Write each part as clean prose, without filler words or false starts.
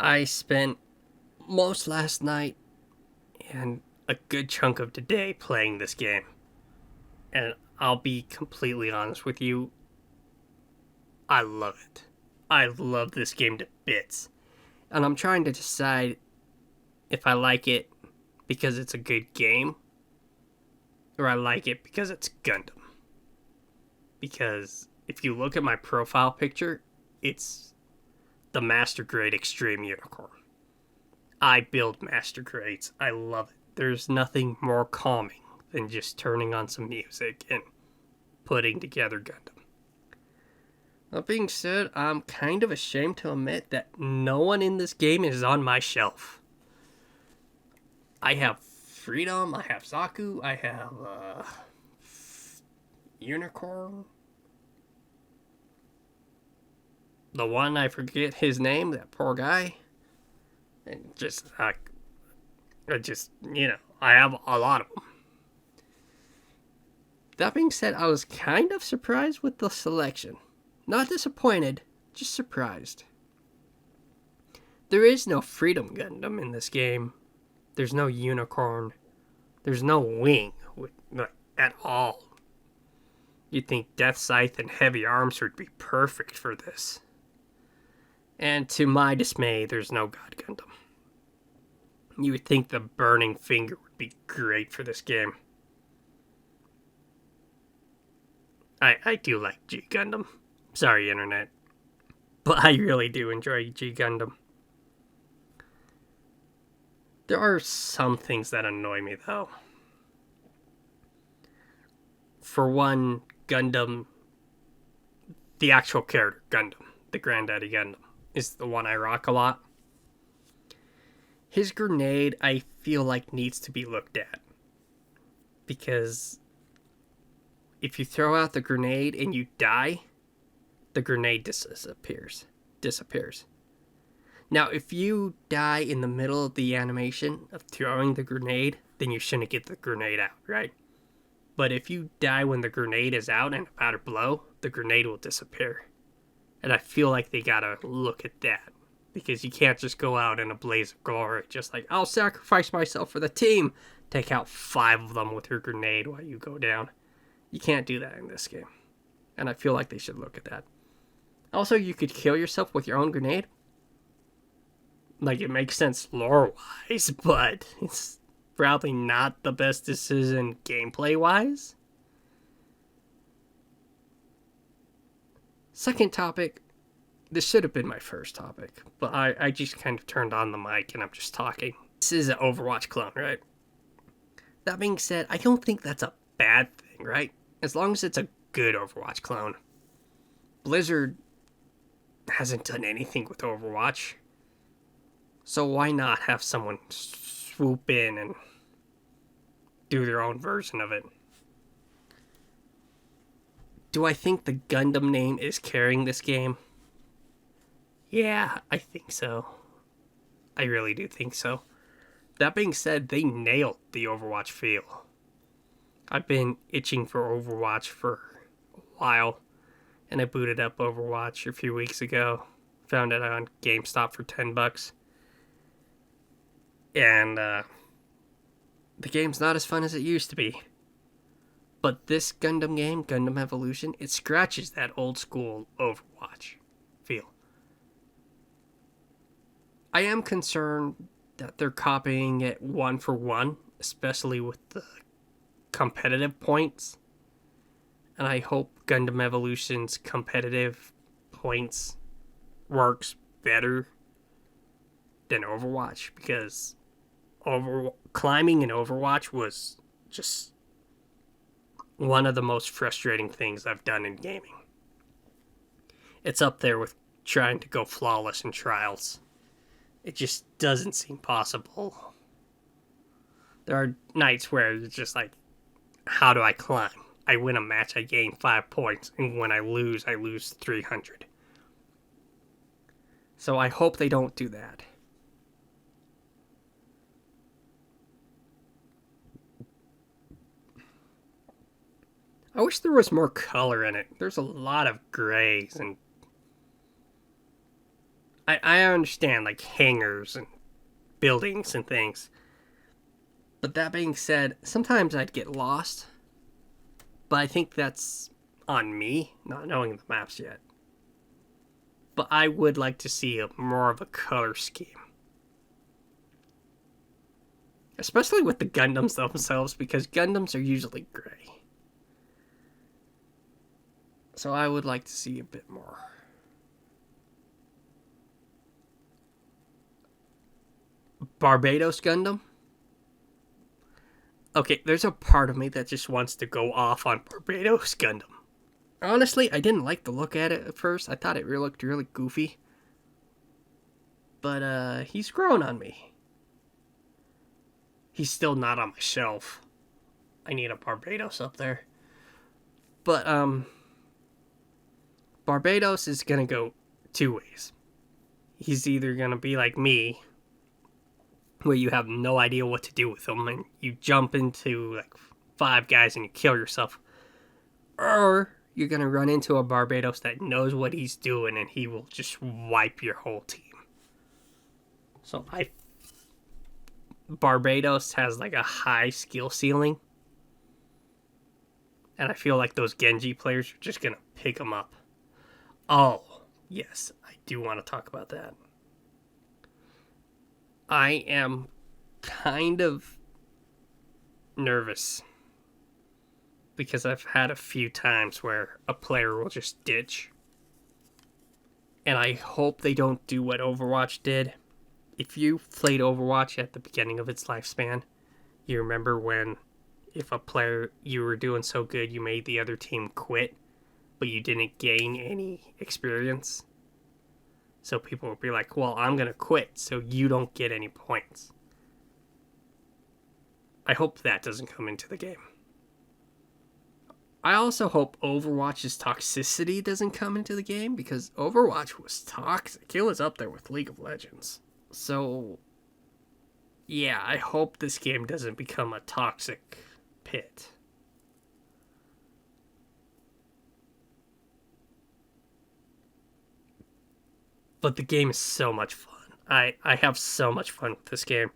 I spent most last night and a good chunk of today playing this game. And I'll be completely honest with you, I love it. I love this game to bits. And I'm trying to decide if I like it because it's a good game or I like it because it's Gundam. Because if you look at my profile picture, it's the Master Grade Extreme Unicorn. I build Master Grades. I love it. There's nothing more calming than just turning on some music and putting together Gundam. That being said, I'm kind of ashamed to admit that no one in this game is on my shelf. I have Freedom, I have Zaku, I have Unicorn. The one, I forget his name, that poor guy. And I have a lot of them. That being said, I was kind of surprised with the selection. Not disappointed, just surprised. There is no Freedom Gundam in this game. There's no Unicorn. There's no Wing at all. You'd think Death Scythe and Heavy Arms would be perfect for this. And to my dismay, there's no God Gundam. You would think the Burning Finger would be great for this game. I do like G Gundam. Sorry, Internet. But I really do enjoy G Gundam. There are some things that annoy me, though. For one, Gundam, the actual character, Gundam, the Granddaddy Gundam, is the one I rock a lot. His grenade, I feel like, needs to be looked at. Because if you throw out the grenade and you die, the grenade disappears. Now, if you die in the middle of the animation of throwing the grenade, then you shouldn't get the grenade out, right? But if you die when the grenade is out and about to blow, the grenade will disappear. And I feel like they gotta look at that. Because you can't just go out in a blaze of glory, just like, I'll sacrifice myself for the team. Take out 5 of them with your grenade while you go down. You can't do that in this game. And I feel like they should look at that. Also, you could kill yourself with your own grenade. Like, it makes sense lore-wise, but it's probably not the best decision gameplay-wise. Second topic. This should have been my first topic, but I just kind of turned on the mic and I'm just talking. This is an Overwatch clone, right? That being said, I don't think that's a bad thing, right? As long as it's a good Overwatch clone. Blizzard hasn't done anything with Overwatch. So why not have someone swoop in and do their own version of it? Do I think the Gundam name is carrying this game? Yeah, I think so. I really do think so. That being said, they nailed the Overwatch feel. I've been itching for Overwatch for a while, and I booted up Overwatch a few weeks ago. Found it on GameStop for $10. And the game's not as fun as it used to be. But this Gundam game, Gundam Evolution, it scratches that old school Overwatch feel. I am concerned that they're copying it one for one, especially with the competitive points. And I hope Gundam Evolution's competitive points works better than Overwatch, because climbing in Overwatch was just one of the most frustrating things I've done in gaming. It's up there with trying to go flawless in Trials. It just doesn't seem possible. There are nights where it's just like, how do I climb? I win a match, I gain 5 points, and when I lose 300. So I hope they don't do that. I wish there was more color in it. There's a lot of grays, and I understand, like, hangars and buildings and things. But that being said, sometimes I'd get lost. But I think that's on me, not knowing the maps yet. But I would like to see more of a color scheme. Especially with the Gundams themselves, because Gundams are usually gray. So I would like to see a bit more. Barbados Gundam? Okay, there's a part of me that just wants to go off on Barbados Gundam. Honestly, I didn't like the look at it at first. I thought it looked really goofy. But, he's grown on me. He's still not on my shelf. I need a Barbados up there. But, Barbados is gonna go two ways. He's either gonna be like me, where you have no idea what to do with him, and you jump into, like, 5 guys and you kill yourself. Or you're going to run into a Barbados that knows what he's doing, and he will just wipe your whole team. So Barbados has, like, a high skill ceiling. And I feel like those Genji players are just going to pick him up. Oh, yes, I do want to talk about that. I am kind of nervous because I've had a few times where a player will just ditch. And I hope they don't do what Overwatch did. If you played Overwatch at the beginning of its lifespan, you remember when if a player, you were doing so good, you made the other team quit, but you didn't gain any experience? So people will be like, well, I'm going to quit, so you don't get any points. I hope that doesn't come into the game. I also hope Overwatch's toxicity doesn't come into the game, because Overwatch was toxic. It was up there with League of Legends. So, yeah, I hope this game doesn't become a toxic pit. But the game is so much fun. I have so much fun with this game.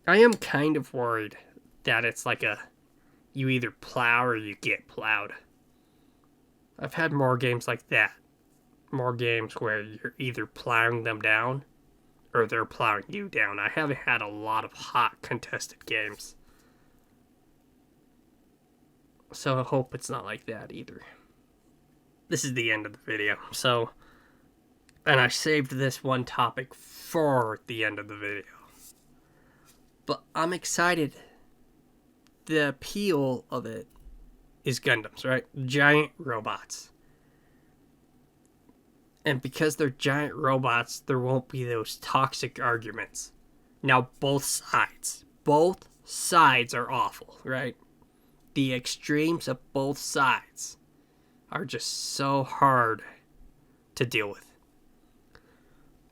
I am kind of worried that it's like you either plow or you get plowed. I've had more games like that. More games where you're either plowing them down or they're plowing you down. I haven't had a lot of hot contested games. So I hope it's not like that either. This is the end of the video, so, and I saved this one topic for the end of the video. But I'm excited. The appeal of it is Gundams, right? Giant robots. And because they're giant robots, there won't be those toxic arguments. Now, both sides are awful, right? The extremes of both sides are just so hard to deal with.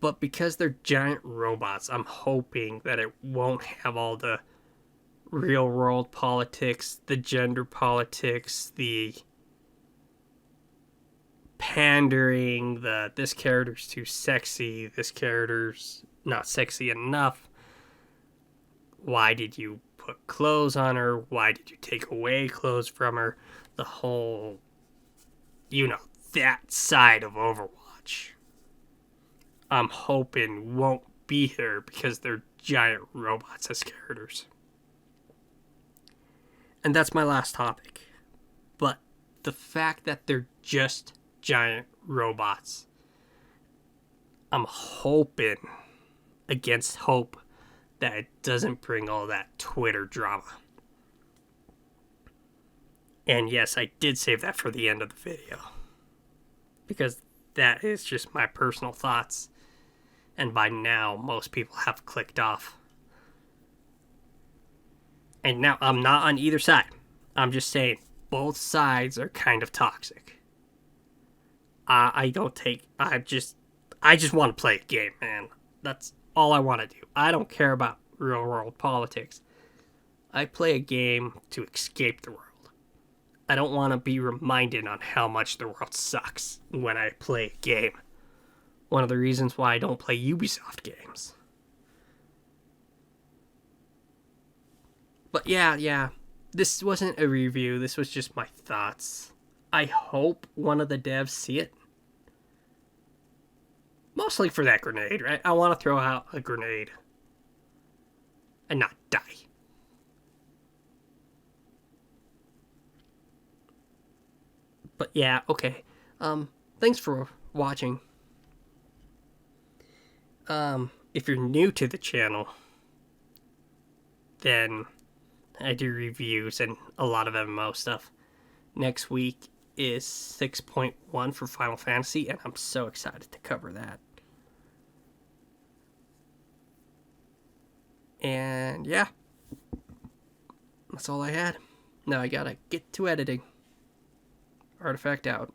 But because they're giant robots, I'm hoping that it won't have all the real world politics, the gender politics, the pandering, this character's too sexy, this character's not sexy enough. Why did you put clothes on her? Why did you take away clothes from her? The whole, that side of Overwatch, I'm hoping won't be here because they're giant robots as characters. And that's my last topic. But the fact that they're just giant robots, I'm hoping against hope that it doesn't bring all that Twitter drama. And yes, I did save that for the end of the video, because that is just my personal thoughts, and by now most people have clicked off. And now I'm not on either side. I'm just saying both sides are kind of toxic. I just want to play a game, man. That's all I want to do. I don't care about real world politics. I play a game to escape the world. I don't want to be reminded on how much the world sucks when I play a game. one of the reasons why I don't play Ubisoft games. But yeah. This wasn't a review. This was just my thoughts. I hope one of the devs see it. Mostly for that grenade, right? I want to throw out a grenade and not die. But yeah, okay. Thanks for watching. If you're new to the channel, then I do reviews and a lot of MMO stuff. Next week is 6.1 for Final Fantasy, and I'm so excited to cover that. And yeah, that's all I had. Now I gotta get to editing. Artifact out.